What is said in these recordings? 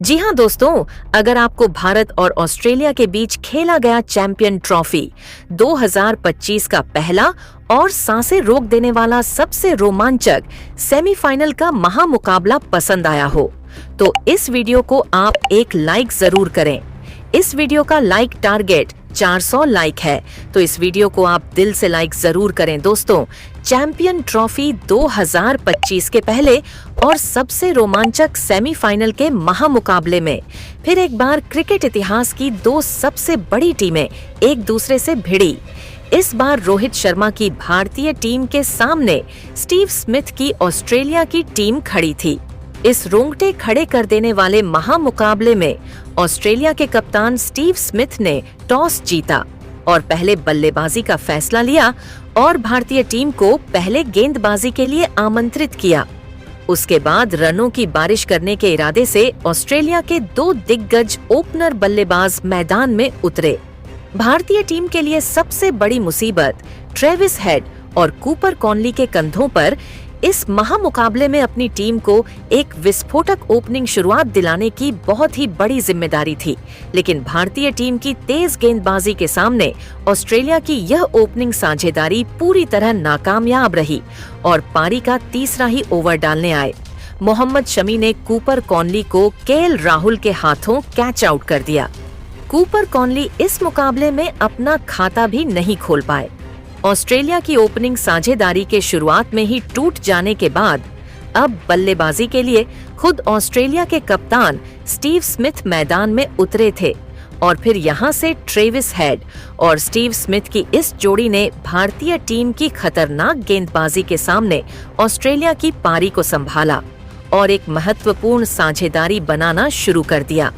जी हाँ दोस्तों, अगर आपको भारत और ऑस्ट्रेलिया के बीच खेला गया चैंपियन ट्रॉफी 2025 का पहला और सांसें रोक देने वाला सबसे रोमांचक सेमीफाइनल का महामुकाबला पसंद आया हो, तो इस वीडियो को आप एक लाइक जरूर करें। इस वीडियो का लाइक टारगेट 400 लाइक है, तो इस वीडियो को आप दिल से लाइक जरूर करें दोस्तों। चैंपियन ट्रॉफी 2025 के पहले और सबसे रोमांचक सेमीफाइनल के महामुकाबले में फिर एक बार क्रिकेट इतिहास की दो सबसे बड़ी टीमें एक दूसरे से भिड़ी। इस बार रोहित शर्मा की भारतीय टीम के सामने स्टीव स्मिथ की ऑस्ट्रेलिया की टीम खड़ी थी। इस रोंगटे खड़े कर देने वाले महामुकाबले में ऑस्ट्रेलिया के कप्तान स्टीव स्मिथ ने टॉस जीता और पहले बल्लेबाजी का फैसला लिया और भारतीय टीम को पहले गेंदबाजी के लिए आमंत्रित किया। उसके बाद रनों की बारिश करने के इरादे से ऑस्ट्रेलिया के दो दिग्गज ओपनर बल्लेबाज मैदान में उतरे। भारतीय टीम के लिए सबसे बड़ी मुसीबत ट्रेविस हेड और कूपर कॉनली के कंधों पर इस महामुकाबले में अपनी टीम को एक विस्फोटक ओपनिंग शुरुआत दिलाने की बहुत ही बड़ी जिम्मेदारी थी, लेकिन भारतीय टीम की तेज गेंदबाजी के सामने ऑस्ट्रेलिया की यह ओपनिंग साझेदारी पूरी तरह नाकामयाब रही और पारी का तीसरा ही ओवर डालने आए। मोहम्मद शमी ने कूपर कॉनली को केएल राहुल के हाथों कैच आउट कर दिया। कूपर कॉनली इस मुकाबले में अपना खाता भी नहीं खोल पाए। ऑस्ट्रेलिया की ओपनिंग साझेदारी के शुरुआत में ही टूट जाने के बाद अब बल्लेबाजी के लिए खुद ऑस्ट्रेलिया के कप्तान स्टीव स्मिथ मैदान में उतरे थे और फिर यहां से ट्रेविस हेड और स्टीव स्मिथ की इस जोड़ी ने भारतीय टीम की खतरनाक गेंदबाजी के सामने ऑस्ट्रेलिया की पारी को संभाला और एक महत्वपूर्ण साझेदारी बनाना शुरू कर दिया,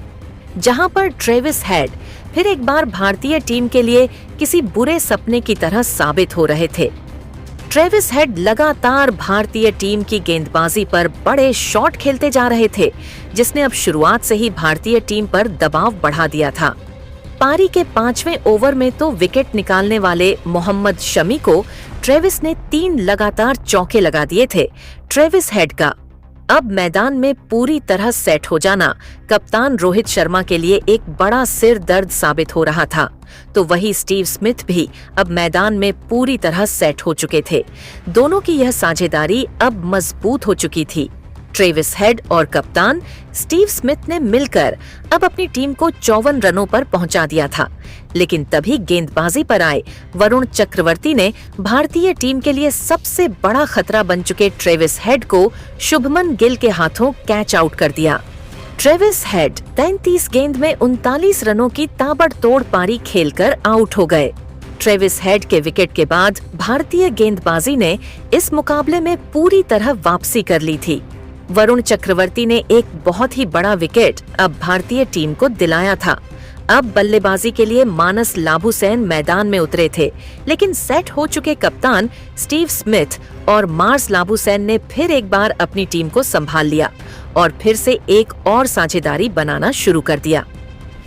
जहां पर ट्रेविस हेड फिर एक बार भारतीय टीम के लिए किसी बुरे सपने की तरह साबित हो रहे थे। ट्रेविस हेड लगातार भारतीय टीम की गेंदबाजी पर बड़े शॉट खेलते जा रहे थे, जिसने अब शुरुआत से ही भारतीय टीम पर दबाव बढ़ा दिया था। पारी के 5वें ओवर में तो विकेट निकालने वाले मोहम्मद शमी को ट्रेविस ने 3 लगातार चौके लगा दिए थे। ट्रेविस हेड का अब मैदान में पूरी तरह सेट हो जाना कप्तान रोहित शर्मा के लिए एक बड़ा सिर दर्द साबित हो रहा था, तो वही स्टीव स्मिथ भी अब मैदान में पूरी तरह सेट हो चुके थे। दोनों की यह साझेदारी अब मजबूत हो चुकी थी। ट्रेविस हेड और कप्तान स्टीव स्मिथ ने मिलकर अब अपनी टीम को 54 रनों पर पहुंचा दिया था, लेकिन तभी गेंदबाजी पर आए वरुण चक्रवर्ती ने भारतीय टीम के लिए सबसे बड़ा खतरा बन चुके ट्रेविस हेड को शुभमन गिल के हाथों कैच आउट कर दिया। ट्रेविस हेड 33 गेंद में 39 रनों की ताबड़तोड़ पारी खेलकर आउट हो गए। ट्रेविस हेड के विकेट के बाद भारतीय गेंदबाजी ने इस मुकाबले में पूरी तरह वापसी कर ली थी। वरुण चक्रवर्ती ने एक बहुत ही बड़ा विकेट अब भारतीय टीम को दिलाया था। अब बल्लेबाजी के लिए मानस लाबुसैन मैदान में उतरे थे, लेकिन सेट हो चुके कप्तान स्टीव स्मिथ और मार्स लाबुसैन ने फिर एक बार अपनी टीम को संभाल लिया और फिर से एक और साझेदारी बनाना शुरू कर दिया।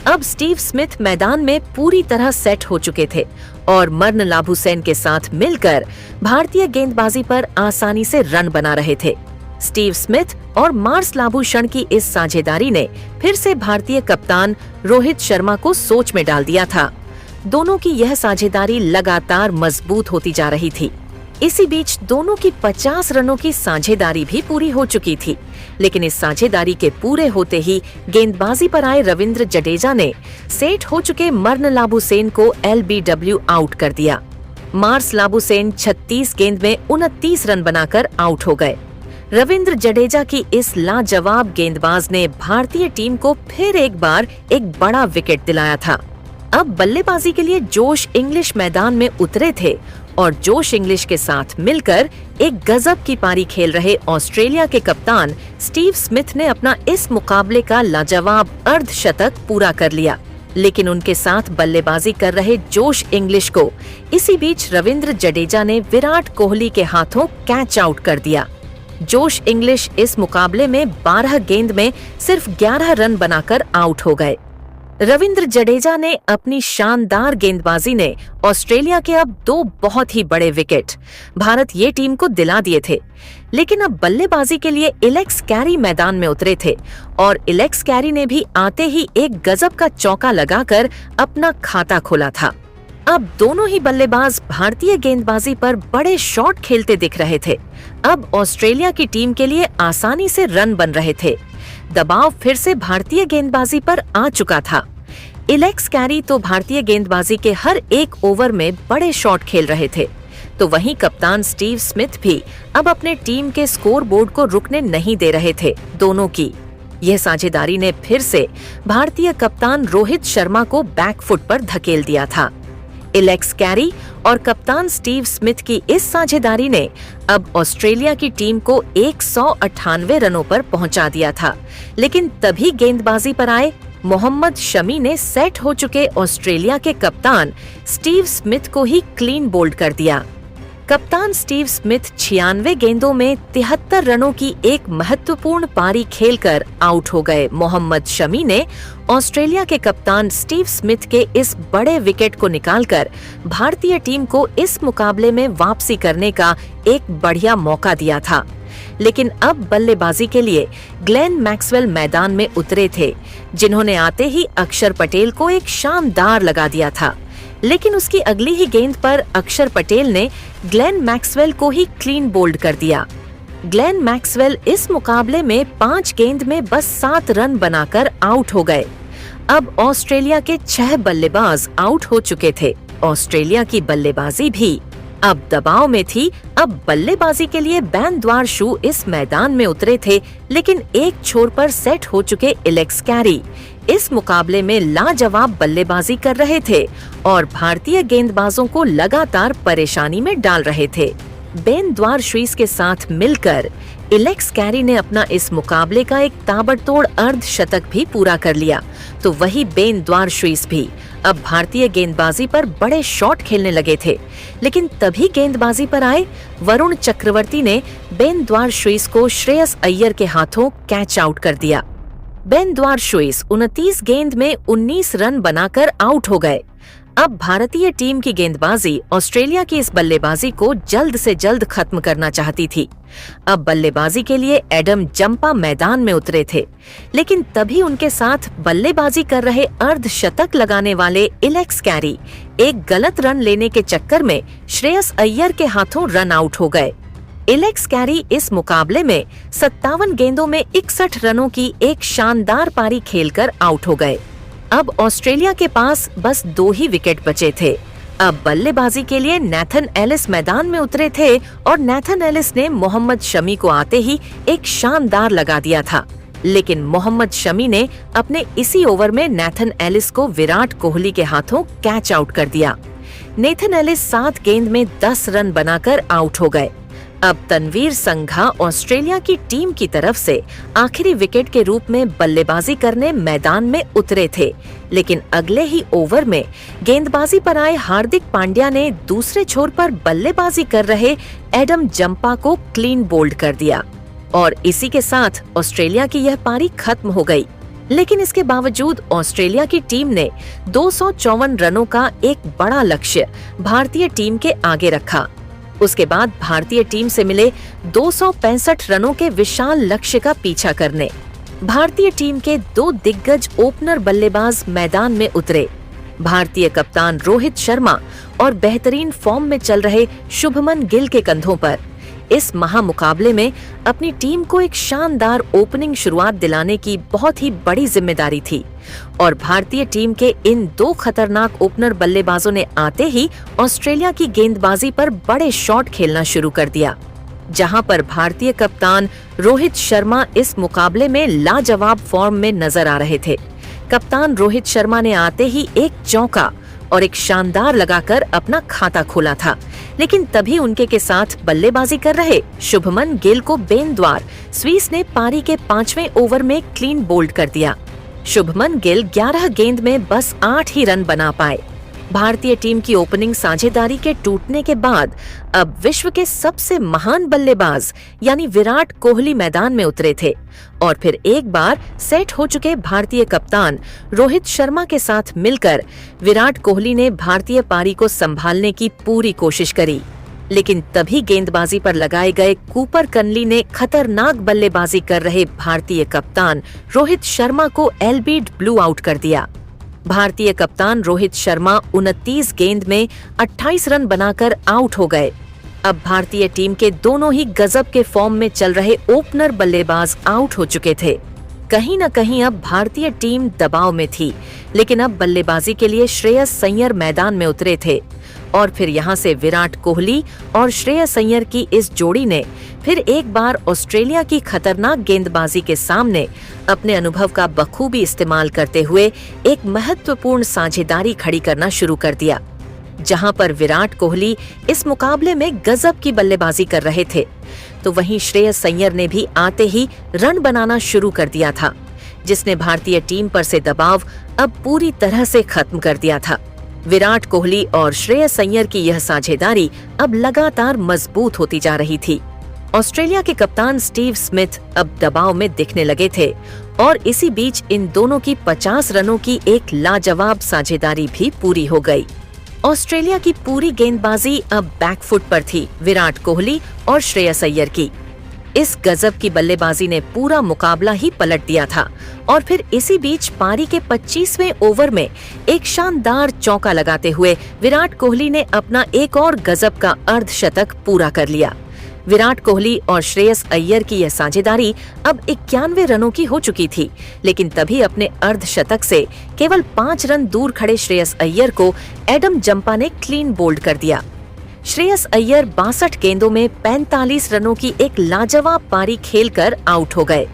अब स्टीव स्मिथ मैदान में पूरी तरह सेट हो चुके थे और मर्न लाबुसैन के साथ मिलकर भारतीय गेंदबाजी पर आसानी से रन बना रहे थे। स्टीव स्मिथ और मार्स लाबुशैन की इस साझेदारी ने फिर से भारतीय कप्तान रोहित शर्मा को सोच में डाल दिया था। दोनों की यह साझेदारी लगातार मजबूत होती जा रही थी। इसी बीच दोनों की 50 रनों की साझेदारी भी पूरी हो चुकी थी, लेकिन इस साझेदारी के पूरे होते ही गेंदबाजी पर आए रविंद्र जडेजा ने सेट हो चुके मर्न लाबुसैन को LBW आउट कर दिया। मार्स लाबुसैन 36 गेंद में 29 रन बनाकर आउट हो गए। रविंद्र जडेजा की इस लाजवाब गेंदबाज ने भारतीय टीम को फिर एक बार एक बड़ा विकेट दिलाया था। अब बल्लेबाजी के लिए जोश इंग्लिश मैदान में उतरे थे और जोश इंग्लिश के साथ मिलकर एक गजब की पारी खेल रहे ऑस्ट्रेलिया के कप्तान स्टीव स्मिथ ने अपना इस मुकाबले का लाजवाब अर्धशतक पूरा कर लिया, लेकिन उनके साथ बल्लेबाजी कर रहे जोश इंग्लिश को इसी बीच रविंद्र जडेजा ने विराट कोहली के हाथों कैच आउट कर दिया। जोश इंग्लिश इस मुकाबले में 12 गेंद में सिर्फ 11 रन बनाकर आउट हो गए। रविंद्र जडेजा ने अपनी शानदार गेंदबाजी ने ऑस्ट्रेलिया के अब 2 बहुत ही बड़े विकेट भारत ये टीम को दिला दिए थे। लेकिन अब बल्लेबाजी के लिए एलेक्स कैरी मैदान में उतरे थे और एलेक्स कैरी ने भी आते ही एक गजब का चौका लगाकर अपना खाता खोला था। अब दोनों ही बल्लेबाज भारतीय गेंदबाजी पर बड़े शॉट खेलते दिख रहे थे। अब ऑस्ट्रेलिया की टीम के लिए आसानी से रन बन रहे थे। दबाव फिर से भारतीय गेंदबाजी पर आ चुका था। एलेक्स कैरी तो भारतीय गेंदबाजी के हर एक ओवर में बड़े शॉट खेल रहे थे, तो वहीं कप्तान स्टीव स्मिथ भी अब अपने टीम के स्कोर बोर्ड को रुकने नहीं दे रहे थे। दोनों की यह साझेदारी ने फिर से भारतीय कप्तान रोहित शर्मा को बैकफुट पर धकेल दिया था। एलेक्स कैरी और कप्तान स्टीव स्मिथ की इस साझेदारी ने अब ऑस्ट्रेलिया की टीम को 198 रनों पर पहुंचा दिया था, लेकिन तभी गेंदबाजी पर आए मोहम्मद शमी ने सेट हो चुके ऑस्ट्रेलिया के कप्तान स्टीव स्मिथ को ही क्लीन बोल्ड कर दिया। कप्तान स्टीव स्मिथ 96 गेंदों में 73 रनों की एक महत्वपूर्ण पारी खेलकर आउट हो गए। मोहम्मद शमी ने ऑस्ट्रेलिया के कप्तान स्टीव स्मिथ के इस बड़े विकेट को निकालकर भारतीय टीम को इस मुकाबले में वापसी करने का एक बढ़िया मौका दिया था। लेकिन अब बल्लेबाजी के लिए ग्लेन मैक्सवेल मैदान में उतरे थे, जिन्होंने आते ही अक्षर पटेल को एक शानदार लगा दिया था। लेकिन उसकी अगली ही गेंद पर अक्षर पटेल ने ग्लेन मैक्सवेल को ही क्लीन बोल्ड कर दिया। ग्लेन मैक्सवेल इस मुकाबले में 5 गेंद में बस 7 रन बनाकर आउट हो गए। अब ऑस्ट्रेलिया के 6 बल्लेबाज आउट हो चुके थे। ऑस्ट्रेलिया की बल्लेबाजी भी अब दबाव में थी। अब बल्लेबाजी के लिए बैन शू इस मैदान में उतरे थे, लेकिन एक छोर पर सेट हो चुके एलेक्स कैरी इस मुकाबले में लाजवाब बल्लेबाजी कर रहे थे और भारतीय गेंदबाजों को लगातार परेशानी में डाल रहे थे। बेन द्वारशुइस के साथ मिलकर एलेक्स कैरी ने अपना इस मुकाबले का एक ताबड़तोड़ अर्धशतक भी पूरा कर लिया, तो वही बेन द्वारशुइस भी अब भारतीय गेंदबाजी पर बड़े शॉट खेलने लगे थे। लेकिन तभी गेंदबाजी पर आए वरुण चक्रवर्ती ने बेन द्वारशुइस को श्रेयस अय्यर के हाथों कैच आउट कर दिया। बेन द्वारशुइस 29 गेंद में 19 रन बनाकर आउट हो गए। अब भारतीय टीम की गेंदबाजी ऑस्ट्रेलिया की इस बल्लेबाजी को जल्द से जल्द खत्म करना चाहती थी। अब बल्लेबाजी के लिए एडम जंपा मैदान में उतरे थे, लेकिन तभी उनके साथ बल्लेबाजी कर रहे अर्धशतक लगाने वाले एलेक्स कैरी एक गलत रन लेने के चक्कर में श्रेयस अय्यर के हाथों रन आउट हो गए। एलेक्स कैरी इस मुकाबले में 57 गेंदों में 61 रनों की एक शानदार पारी खेलकर आउट हो गए। अब ऑस्ट्रेलिया के पास बस 2 ही विकेट बचे थे। अब बल्लेबाजी के लिए नेथन एलिस मैदान में उतरे थे और नेथन एलिस ने मोहम्मद शमी को आते ही एक शानदार लगा दिया था। लेकिन मोहम्मद शमी ने अपने इसी ओवर में नेथन एलिस को विराट कोहली के हाथों कैच आउट कर दिया। नेथन एलिस 7 गेंद में 10 रन बनाकर आउट हो गए। अब तनवीर संघा ऑस्ट्रेलिया की टीम की तरफ से आखिरी विकेट के रूप में बल्लेबाजी करने मैदान में उतरे थे, लेकिन अगले ही ओवर में गेंदबाजी पर आए हार्दिक पांड्या ने दूसरे छोर पर बल्लेबाजी कर रहे एडम जंपा को क्लीन बोल्ड कर दिया और इसी के साथ ऑस्ट्रेलिया की यह पारी खत्म हो गई। लेकिन इसके बावजूद ऑस्ट्रेलिया की टीम ने 254 रनों का एक बड़ा लक्ष्य भारतीय टीम के आगे रखा। उसके बाद भारतीय टीम से मिले 265 रनों के विशाल लक्ष्य का पीछा करने भारतीय टीम के 2 दिग्गज ओपनर बल्लेबाज मैदान में उतरे। भारतीय कप्तान रोहित शर्मा और बेहतरीन फॉर्म में चल रहे शुभमन गिल के कंधों पर इस महामुकाबले में अपनी टीम को एक शानदार ओपनिंग शुरुआत दिलाने की बहुत ही बड़ी जिम्मेदारी थी और भारतीय टीम के इन 2 खतरनाक ओपनर बल्लेबाजों ने आते ही ऑस्ट्रेलिया की गेंदबाजी पर बड़े शॉट खेलना शुरू कर दिया, जहां पर भारतीय कप्तान रोहित शर्मा इस मुकाबले में लाजवाब फॉर्म में नजर आ रहे थे। कप्तान रोहित शर्मा ने आते ही एक चौका और एक शानदार लगाकर अपना खाता खोला था, लेकिन तभी उनके के साथ बल्लेबाजी कर रहे शुभमन गिल को बेन द्वारशुइस ने पारी के 5वें ओवर में क्लीन बोल्ड कर दिया। शुभमन गिल 11 गेंद में बस 8 ही रन बना पाए। भारतीय टीम की ओपनिंग साझेदारी के टूटने के बाद अब विश्व के सबसे महान बल्लेबाज यानी विराट कोहली मैदान में उतरे थे और फिर एक बार सेट हो चुके भारतीय कप्तान रोहित शर्मा के साथ मिलकर विराट कोहली ने भारतीय पारी को संभालने की पूरी कोशिश करी। लेकिन तभी गेंदबाजी पर लगाए गए कूपर कनली ने खतरनाक बल्लेबाजी कर रहे भारतीय कप्तान रोहित शर्मा को एलबीड ब्लू आउट कर दिया। भारतीय कप्तान रोहित शर्मा 29 गेंद में 28 रन बनाकर आउट हो गए। अब भारतीय टीम के दोनों ही गजब के फॉर्म में चल रहे ओपनर बल्लेबाज आउट हो चुके थे। कहीं न कहीं अब भारतीय टीम दबाव में थी, लेकिन अब बल्लेबाजी के लिए श्रेयस अय्यर मैदान में उतरे थे और फिर यहां से विराट कोहली और श्रेयस अय्यर की इस जोड़ी ने फिर एक बार ऑस्ट्रेलिया की खतरनाक गेंदबाजी के सामने अपने अनुभव का बखूबी इस्तेमाल करते हुए एक महत्वपूर्ण साझेदारी खड़ी करना शुरू कर दिया। जहां पर विराट कोहली इस मुकाबले में गजब की बल्लेबाजी कर रहे थे, तो वहीं श्रेयस अय्यर ने भी आते ही रन बनाना शुरू कर दिया था, जिसने भारतीय टीम पर से दबाव अब पूरी तरह से खत्म कर दिया था। विराट कोहली और श्रेयस अय्यर की यह साझेदारी अब लगातार मजबूत होती जा रही थी। ऑस्ट्रेलिया के कप्तान स्टीव स्मिथ अब दबाव में दिखने लगे थे और इसी बीच इन दोनों की 50 रनों की एक लाजवाब साझेदारी भी पूरी हो गई। ऑस्ट्रेलिया की पूरी गेंदबाजी अब बैकफुट पर थी विराट कोहली और श्रेयस अय्यर की। इस गजब की बल्लेबाजी ने पूरा मुकाबला ही पलट दिया था और फिर इसी बीच पारी के 25वें ओवर में एक शानदार चौका लगाते हुए विराट कोहली ने अपना एक और गजब का अर्धशतक पूरा कर लिया। विराट कोहली और श्रेयस अय्यर की यह साझेदारी अब 91 रनों की हो चुकी थी, लेकिन तभी अपने अर्धशतक से केवल 5 रन दूर खड़े श्रेयस अय्यर को एडम जंपा ने क्लीन बोल्ड कर दिया। श्रेयस अय्यर 62 गेंदों में 45 रनों की एक लाजवाब पारी खेलकर आउट हो गए।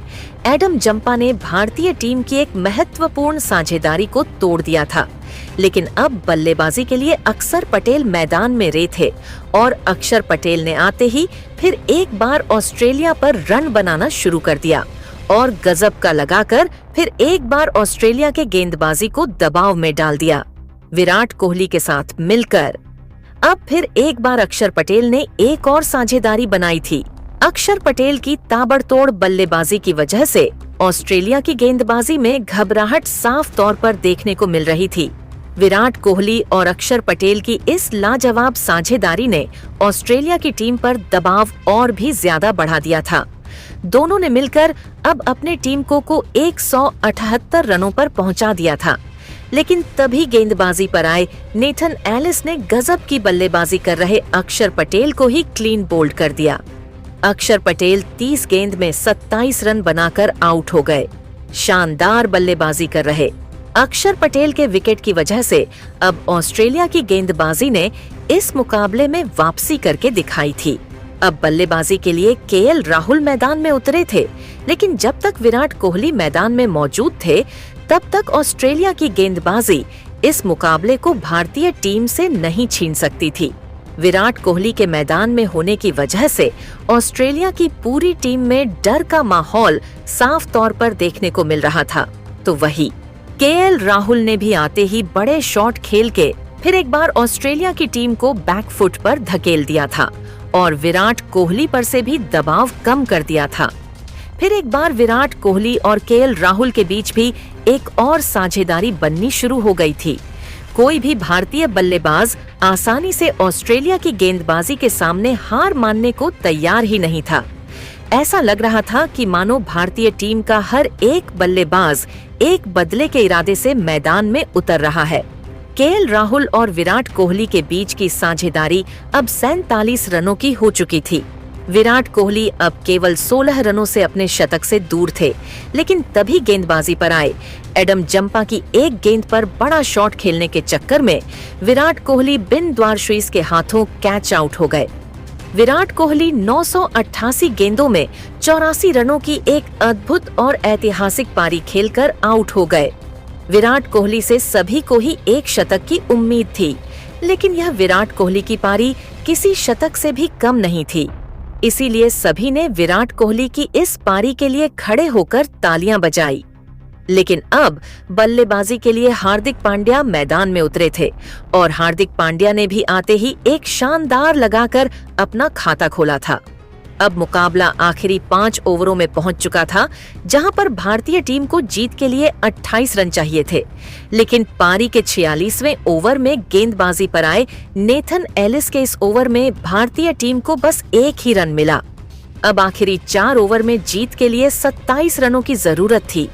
एडम जंपा ने भारतीय टीम की एक महत्वपूर्ण साझेदारी को तोड़ दिया था, लेकिन अब बल्लेबाजी के लिए अक्षर पटेल मैदान में रहे थे और अक्षर पटेल ने आते ही फिर एक बार ऑस्ट्रेलिया पर रन बनाना शुरू कर दिया और गजब का लगाकर फिर एक बार ऑस्ट्रेलिया के गेंदबाजी को दबाव में डाल दिया। विराट कोहली के साथ मिलकर अब फिर एक बार अक्षर पटेल ने एक और साझेदारी बनाई थी। अक्षर पटेल की ताबड़तोड़ बल्लेबाजी की वजह से ऑस्ट्रेलिया की गेंदबाजी में घबराहट साफ तौर पर देखने को मिल रही थी। विराट कोहली और अक्षर पटेल की इस लाजवाब साझेदारी ने ऑस्ट्रेलिया की टीम पर दबाव और भी ज्यादा बढ़ा दिया था। दोनों ने मिलकर अब अपने टीम को 178 रनों पर पहुंचा दिया था, लेकिन तभी गेंदबाजी पर आए नेथन एलिस ने गजब की बल्लेबाजी कर रहे अक्षर पटेल को ही क्लीन बोल्ड कर दिया। अक्षर पटेल 30 गेंद में 27 रन बनाकर आउट हो गए। शानदार बल्लेबाजी कर रहे अक्षर पटेल के विकेट की वजह से अब ऑस्ट्रेलिया की गेंदबाजी ने इस मुकाबले में वापसी करके दिखाई थी। अब बल्लेबाजी के लिए केएल राहुल मैदान में उतरे थे, लेकिन जब तक विराट कोहली मैदान में मौजूद थे तब तक ऑस्ट्रेलिया की गेंदबाजी इस मुकाबले को भारतीय टीम से नहीं छीन सकती थी। विराट कोहली के मैदान में होने की वजह से ऑस्ट्रेलिया की पूरी टीम में डर का माहौल साफ तौर पर देखने को मिल रहा था। तो वही केएल राहुल ने भी आते ही बड़े शॉट खेल के फिर एक बार ऑस्ट्रेलिया की टीम को बैकफुट पर धकेल दिया था और विराट कोहली पर से भी दबाव कम कर दिया था। फिर एक बार विराट कोहली और केएल राहुल के बीच भी एक और साझेदारी बननी शुरू हो गई थी। कोई भी भारतीय बल्लेबाज आसानी से ऑस्ट्रेलिया की गेंदबाजी के सामने हार मानने को तैयार ही नहीं था। ऐसा लग रहा था कि मानो भारतीय टीम का हर एक बल्लेबाज एक बदले के इरादे से मैदान में उतर रहा है। केएल राहुल और विराट कोहली के बीच की साझेदारी अब 47 रनों की हो चुकी थी। विराट कोहली अब केवल 16 रनों से अपने शतक से दूर थे, लेकिन तभी गेंदबाजी पर आए एडम जंपा की एक गेंद पर बड़ा शॉट खेलने के चक्कर में विराट कोहली बिन द्वारशीष के हाथों कैच आउट हो गए। विराट कोहली 988 गेंदों में 84 रनों की एक अद्भुत और ऐतिहासिक पारी खेलकर आउट हो गए। विराट कोहली से सभी को ही एक शतक की उम्मीद थी, लेकिन यह विराट कोहली की पारी किसी शतक से भी कम नहीं थी। इसीलिए सभी ने विराट कोहली की इस पारी के लिए खड़े होकर तालियां बजाई। लेकिन अब बल्लेबाजी के लिए हार्दिक पांड्या मैदान में उतरे थे और हार्दिक पांड्या ने भी आते ही एक शानदार लगाकर अपना खाता खोला था। अब मुकाबला आखिरी 5 ओवरों में पहुंच चुका था, जहां पर भारतीय टीम को जीत के लिए 28 रन चाहिए थे। लेकिन पारी के 46वें ओवर में गेंदबाजी पर आए नेथन एलिस के इस ओवर में भारतीय टीम को बस 1 ही रन मिला। अब आखिरी 4 ओवर में जीत के लिए 27 रनों की जरूरत थी।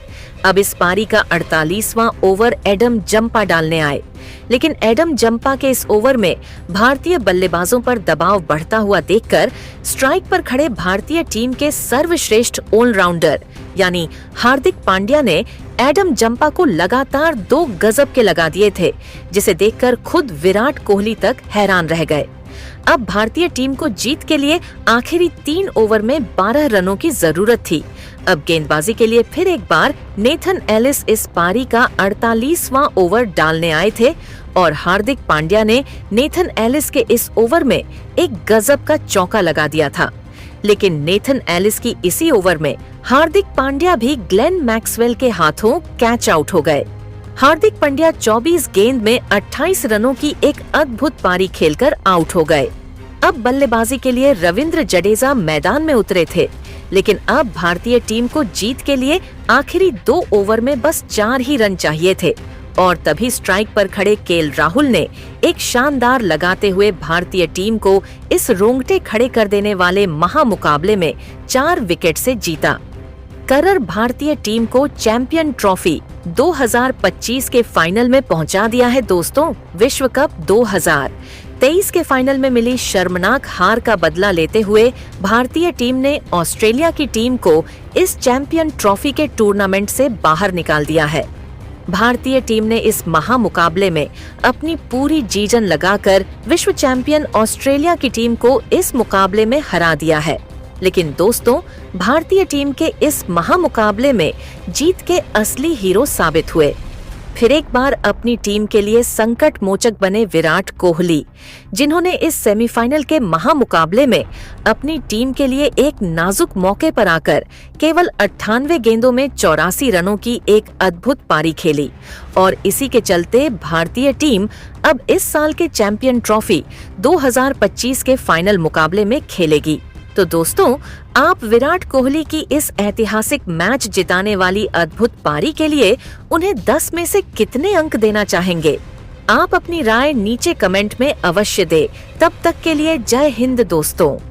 अब इस पारी का 48वां ओवर एडम जंपा डालने आए, लेकिन एडम जंपा के इस ओवर में भारतीय बल्लेबाजों पर दबाव बढ़ता हुआ देखकर स्ट्राइक पर खड़े भारतीय टीम के सर्वश्रेष्ठ ऑलराउंडर यानी हार्दिक पांड्या ने एडम जंपा को लगातार 2 गजब के लगा दिए थे, जिसे देखकर खुद विराट कोहली तक हैरान रह गए। अब भारतीय टीम को जीत के लिए आखिरी 3 ओवर में 12 रनों की जरूरत थी। अब गेंदबाजी के लिए फिर एक बार नेथन एलिस इस पारी का 48वां ओवर डालने आए थे और हार्दिक पांड्या ने नेथन एलिस के इस ओवर में एक गजब का चौका लगा दिया था। लेकिन नेथन एलिस की इसी ओवर में हार्दिक पांड्या भी ग्लेन मैक्सवेल के हाथों कैच आउट हो गए। हार्दिक पांड्या 24 गेंद में 28 रनों की एक अद्भुत पारी खेलकर आउट हो गए। अब बल्लेबाजी के लिए रविंद्र जडेजा मैदान में उतरे थे, लेकिन अब भारतीय टीम को जीत के लिए आखिरी 2 ओवर में बस 4 ही रन चाहिए थे और तभी स्ट्राइक पर खड़े केएल राहुल ने एक शानदार लगाते हुए भारतीय टीम को इस रोंगटे खड़े कर देने वाले महामुकाबले में 4 विकेट से जीता। करर भारतीय टीम को चैंपियन ट्रॉफी 2025 के फाइनल में पहुंचा दिया है। दोस्तों, विश्व कप 2023 के फाइनल में मिली शर्मनाक हार का बदला लेते हुए भारतीय टीम ने ऑस्ट्रेलिया की टीम को इस चैंपियन ट्रॉफी के टूर्नामेंट से बाहर निकाल दिया है। भारतीय टीम ने इस महामुकाबले में अपनी पूरी जी-जान लगाकर विश्व चैंपियन ऑस्ट्रेलिया की टीम को इस मुकाबले में हरा दिया है। लेकिन दोस्तों, भारतीय टीम के इस महामुकाबले में जीत के असली हीरो साबित हुए फिर एक बार अपनी टीम के लिए संकट मोचक बने विराट कोहली, जिन्होंने इस सेमीफाइनल के महामुकाबले में अपनी टीम के लिए एक नाजुक मौके पर आकर केवल 98 गेंदों में 84 रनों की एक अद्भुत पारी खेली और इसी के चलते भारतीय टीम अब इस साल के चैंपियन ट्रॉफी 2025 के फाइनल मुकाबले में खेलेगी। तो दोस्तों, आप विराट कोहली की इस ऐतिहासिक मैच जिताने वाली अद्भुत पारी के लिए उन्हें 10 में से कितने अंक देना चाहेंगे? आप अपनी राय नीचे कमेंट में अवश्य दें। तब तक के लिए जय हिंद दोस्तों।